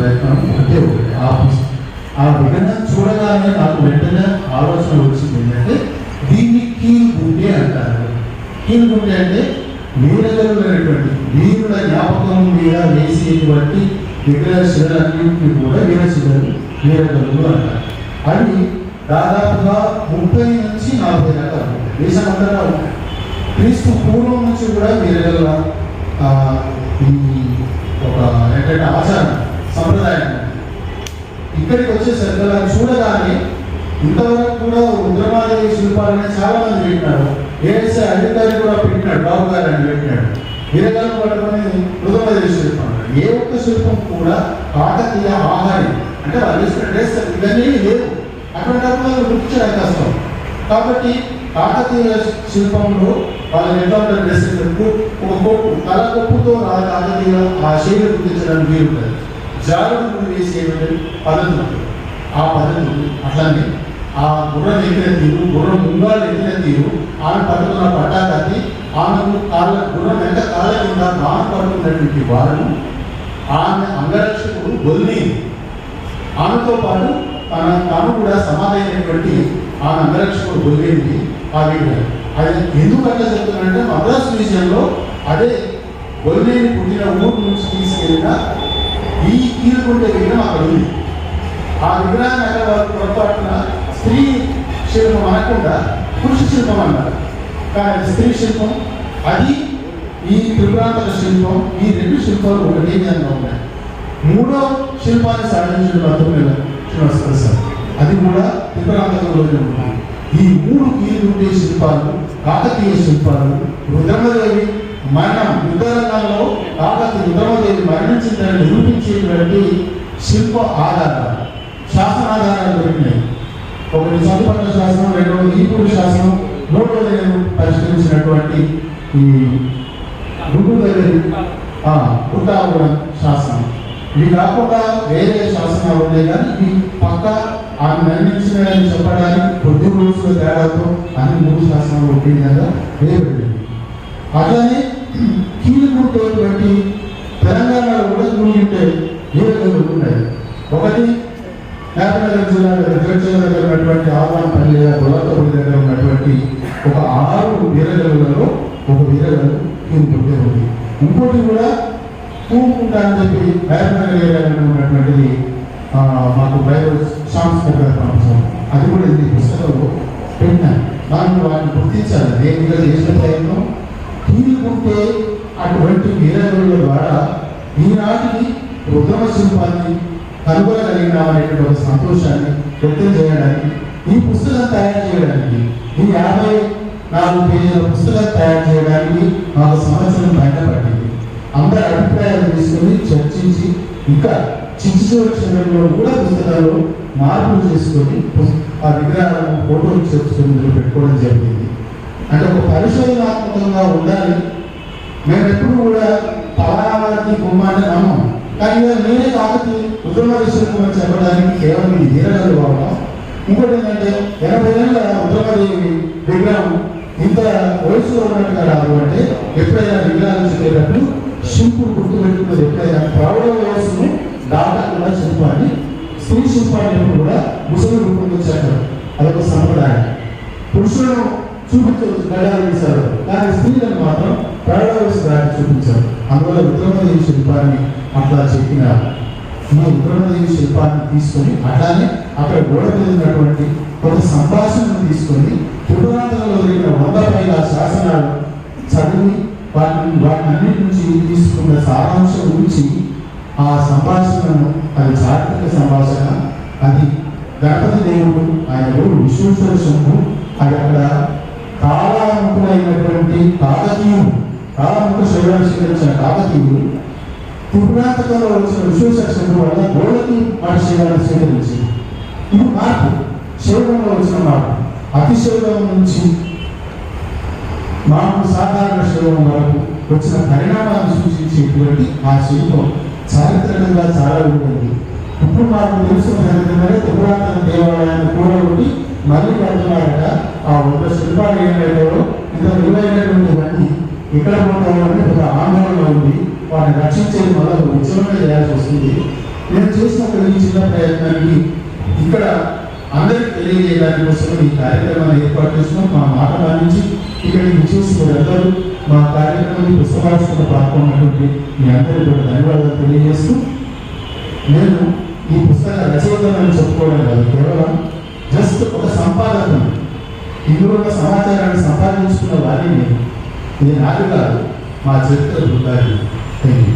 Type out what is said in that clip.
ప్రయత్నం అంటే ఆ విగ్రహం చూడగానే నాకు వెంటనే ఆలోచన వచ్చింది ఏంటంటే దీన్ని కీలుగుంటే అంటారు. కీలుగుంటే అంటే వీరగలులైనటువంటి వీరుల జ్ఞాపకం మీద వేసేటువంటి విగ్రహ శిలలన్నింటినీ కూడా వీరగలులు అంటారు. అవి దాదాపుగా 30 నుంచి 40 రకాలు దేశమంతటా ఉంటాయి. క్రీస్తు పూర్వం నుంచి కూడా వీరగల ఈ ఒక ఏంటంటే ఆచారం సంప్రదాయం. ఇక్కడికి వచ్చేసరికి అలా చూడగానే ఇంతవరకు కూడా రుద్రమాదేవి శిల్పాలని చాలా మంది పెట్టినారు. ఏఎస్ఐ అధికారి కూడా పెట్టినాడు, బాబు గారు అని పెట్టినాడు. వీరగలను పట్టుకొని రుద్రమాదేవి శిల్పం. ఏ ఒక్క శిల్పం కూడా కాకతీయ ఆహారం అంటే వాళ్ళు వేసిన డ్రెస్ ఇవన్నీ లేవు. అటువంటిప్పుడు గుర్తించడం కష్టం. కాబట్టి కాకతీయ శిల్పంలో వాళ్ళని ఎట్లా ఉంటారు డ్రెస్ ఒక కొప్పు తల కొప్పుతో కాకతీయ ఆ శైలి గుర్తించడానికి వీలుంటుంది. జారుడు వేసేటువంటి పద్ధతి ఆ పద్ధతి అట్లనే ఆ గుర్రం ఎక్కిన తీరు, గుర్రం ముంగాలు ఎక్కిన తీరు, ఆమె పట్టుకున్న పట్టాకత్తి, ఆమెకు గుర్రం వెంట కాళ్ళ కింద బాగా పట్టుకున్నటువంటి వారు ఆమె అంగరక్షకుడు బొల్లి. ఆమెతో పాటు తాను కూడా సమాధైనటువంటి ఆమె అంగరక్షకుడు బొల్లింది ఆ విగ్రహం. అది ఎందుకు అట్లా చెప్తున్నానంటే మద్రాసు మ్యూజియంలో అదే బొల్లిని పుట్టిన ఊరు నుంచి తీసుకెళ్ళిన ఈ కీలుకుంటే విగ్రహం అక్కడ ఉంది. ఆ విగ్రహాన్ని అక్కడ పొరపాటున స్త్రీ శిల్పం అనకుండా పురుష శిల్పం అన్నారు. కానీ స్త్రీ శిల్పం అది ఈ త్రిపురాంతక శిల్పం, ఈ 2 శిల్పాలు ఒకటే విధంగా ఉన్నాయి. 3వ శిల్పాన్ని సాధించిన శ్రీనివాసరావు అది కూడా త్రిపురాంతకంలోనే ఉంటుంది. ఈ 3 కీలుకుంటే శిల్పాలు కాకతీయ శిల్పాలు. రుద్రమదేవి మరణం యుద్ధరంగంలో రుద్రమదేవి మరణించిందని నిరూపించేటువంటి శిల్ప ఆధారాలు, శాసనాధారాలు దొరికినాయి. ఒకటి చదుపట్ల శాసనం, 2వది ఈపూరు శాసనం, 3వది నేను పరిష్కరించినటువంటి ఈ గుంటూరు పుట్టాపురం శాసనం. ఇవి కాకుండా వేరే శాసనాలు ఉన్నాయి. కానీ ఇవి పక్క ఆమె నిర్మించినని చెప్పడానికి కొద్ది రోజుల తేడాతో అన్ని 3 శాసనాలు ఒకే విధంగా వేయబడింది. అట్లానే కీలుకుంటేటువంటి తెలంగాణలో కూడా కీలుకుంటే వీరగలు ఉన్నాయి. ఒకటి నాగనగర్ జిల్లా దగ్గర ఉన్నటువంటి ఆవాన్పల్లి గొల్లపల్లి దగ్గర ఉన్నటువంటి ఒక 6 వీరగలలో ఒక వీరగలు కీలుకుంటే ఉంది. ఇంకోటి కూడా పూకుంటా అని చెప్పి నాగనగర్ ఏరియాలో ఉన్నటువంటిది మాకు బయో సాంస్కృతిక సంవత్సరం అది కూడా ఇది పుస్తకంలో పెట్టినాను. మనం వాటిని గుర్తించాలి. నేను చేసిన ప్రయత్నం కీలుకుంటే అటువంటి వీరగల ద్వారా ఈనాటికి రుద్రమ శిల్పాన్ని కనుగొనగలిగినామనేటువంటి ఒక సంతోషాన్ని వ్యక్తం చేయడానికి, ఈ పుస్తకం తయారు చేయడానికి, ఈ 54 పేజీల పుస్తకం తయారు చేయడానికి మాకు సంవత్సరం బయటపడింది. అందరి అభిప్రాయాలు తీసుకొని చర్చించి ఇంకా చిన్న కూడా పుస్తకాలు మార్పులు చేసుకొని ఆ విగ్రహాలను ఫోటోలు చేసుకొని పెట్టుకోవడం జరిగింది. అంటే ఒక పరిశోధనాత్మకంగా ఉండాలి. మేము ఎప్పుడు కూడా పలానాకి బొమ్మని నమ్మం. కానీ నేనే కాకతీయ రుద్రమదేవి చెప్పడానికి కేవలం ఈ వీరగలు వాడడం. ఇంకోటి ఏంటంటే 80 ఏళ్ళ రుద్రమదేవి విగ్రహం ఇంత వయసులో ఉన్నట్టుగా రాదు. అంటే ఎప్పుడైనా విగ్రహాలు చెప్పేటప్పుడు శిల్పుడు గుర్తుపెట్టుకున్నది ఎప్పుడైనా ప్రౌఢ వయస్సును దాటకుండా శిల్పాన్ని, స్త్రీ శిల్పాన్ని కూడా ముసలి రూపొందించారు. అదొక సంప్రదాయం. పురుషులను చూపించవచ్చు, గడాలు తీశారు. కానీ స్త్రీలను మాత్రం ప్రౌఢ వయసు దాటి చూపించారు. అందువల్ల రుద్రమదేవి శిల్పాన్ని అట్లా చెప్పిన ఈ రుద్రమదేవి శిల్పాన్ని తీసుకొని అట్లానే అక్కడ గోడ మీద ఉన్నటువంటి ఒక సంభాషణను తీసుకొని త్రిపురాంతకంలో జరిగిన 100 పైగా శాసనాలు చదివి వాటినన్నిటి నుంచి తీసుకున్న సారాంశం నుంచి ఆ సంభాషణను, అది చారిత్రక సంభాషణ, అది గణపతి దేవుడు ఆయన ఎవరు విశ్వేశ్వర శంభు, అది అక్కడ కాలాముఖులైనటువంటి కాకతీయుడు, కాలాముఖ శైవాన్ని స్వీకరించిన కాకతీయుడు త్రిపురాంతకంలో వచ్చిన విశ్వేశ్వర శంభు వల్ల గోడకి మాట శైవాన్ని స్వీకరించింది. ఇది మార్పు, శైవంలో వచ్చిన మార్పు. అతిశైవం నుంచి మాకు సాధారణ శైవం వరకు వచ్చిన పరిణామాన్ని సూచించేటువంటి ఆ శిల్పం చారిత్రకంగా చాలా ఉంటుంది. ఇప్పుడు మాకు తెలుసుకున్నది త్రిపురాంతక దేవాలయాన్ని కూడా ఉండి మళ్ళీ కడుతున్నారట. ఆ 100 శిల్పాలు ఏమైనా ఇంత విలువైనటువంటి మంది ఇక్కడ పోతామని ఒక ఆందోళన ఉంది. వాటిని రక్షించేది మళ్ళీ ఉద్యమంగా చేయాల్సి వస్తుంది. నేను చేసిన ఒక ఈ చిన్న ప్రయత్నానికి ఇక్కడ అందరికి తెలియజేయడానికి కోసం ఈ కార్యక్రమాన్ని ఏర్పాటు చేస్తున్నాం. మా మాట మానించి ఇక్కడికి చూసి మీరందరూ మా కార్యక్రమాన్ని పుస్తకాలుస్తున్న పాల్గొన్నటువంటి మీ అందరికీ కూడా ధన్యవాదాలు తెలియజేస్తూ, నేను ఈ పుస్తక రచయితలను చెప్పుకోవడం కాదు, కేవలం జస్ట్ ఒక సంపాదకుడు. ఇందులో ఉన్న సమాచారాన్ని సంపాదించుకున్న వారిని నేను నాది కాదు, మా చరిత్ర బృందాన్ని. Thank you.